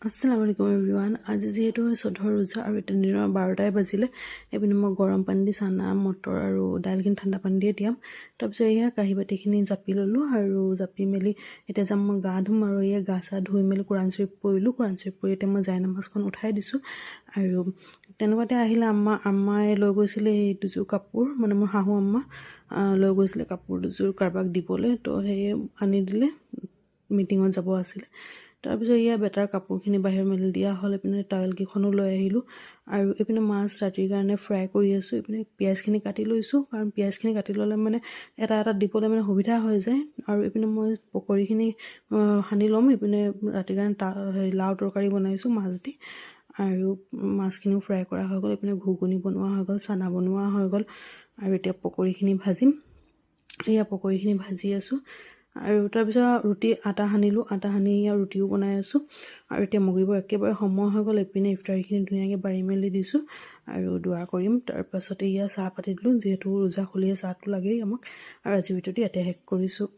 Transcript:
আসসালামু আলাইকুম এভৰিৱান। আজি যিহেতু 14 ৰোজা আৰু এটা দিনৰ 12টাই বাজিলে, এইপিনে মই গৰম পানী দি চানা মটৰ আৰু দাইলখিনি ঠাণ্ডা পানী দিয়ে দিয়াম। তাৰপিছত এয়া কাঁহী বাতিখিনি জাপি ল'লোঁ আৰু জাপি মেলি এতিয়া যাম মই গা ধুম আৰু এয়া গা চা ধুই মেলি কোৰাণ চৰীফ পৰিলোঁ। কোৰাণ চৰীফ পৰি এতিয়া মই জাই নামাজখন উঠাই দিছোঁ আৰু তেনেকুৱাতে আহিলে আম্মাই লৈ গৈছিলে এই দুযোৰ কাপোৰ, মানে মোৰ শাহু আম্মা লৈ গৈছিলে কাপোৰ দুযোৰ কাৰোবাক দিবলৈ, তো সেয়ে আনি দিলে, মিটিঙত যাব আছিলে। তাৰপিছত এয়া বেটাৰ কাপোৰখিনি বাহিৰ মেলি দিয়া হ'ল। এইপিনে টাৱেলকেইখনো লৈ আহিলোঁ আৰু এইপিনে মাছ ৰাতিৰ কাৰণে ফ্ৰাই কৰি আছোঁ। এইপিনে পিঁয়াজখিনি কাটি লৈছোঁ, কাৰণ পিঁয়াজখিনি কাটি ল'লে মানে এটা এটা দিবলৈ মানে সুবিধা হৈ যায়। আৰু এইপিনে মই পকৰিখিনি সানি ল'ম। এইপিনে ৰাতিৰ কাৰণে লাও তৰকাৰী বনাইছোঁ মাছ দি, আৰু মাছখিনিও ফ্ৰাই কৰা হৈ গ'ল। এইপিনে ঘুগুনি বনোৱা হৈ গ'ল, চানা বনোৱা হৈ গ'ল আৰু এতিয়া পকৰিখিনি ভাজিম। এয়া পকৰিখিনি ভাজি আছোঁ আৰু তাৰপিছত ৰুটি আটা সানিলোঁ, আটা সানি ৰুটিও বনাই আছোঁ। আৰু এতিয়া মগিব একেবাৰে সময় হৈ গ'ল। এইপিনে ইফতাৰীখিনি ধুনীয়াকৈ বাঢ়ি মেলি দিছোঁ আৰু দোৱা কৰিম। তাৰপাছতে এয়া চাহ পাতি দিলোঁ, যিহেতু ৰোজা খুলিয়ে চাহটো লাগেই আমাক, আৰু আজিৰ ভিডিঅ'টো ইয়াতে শেষ কৰিছোঁ।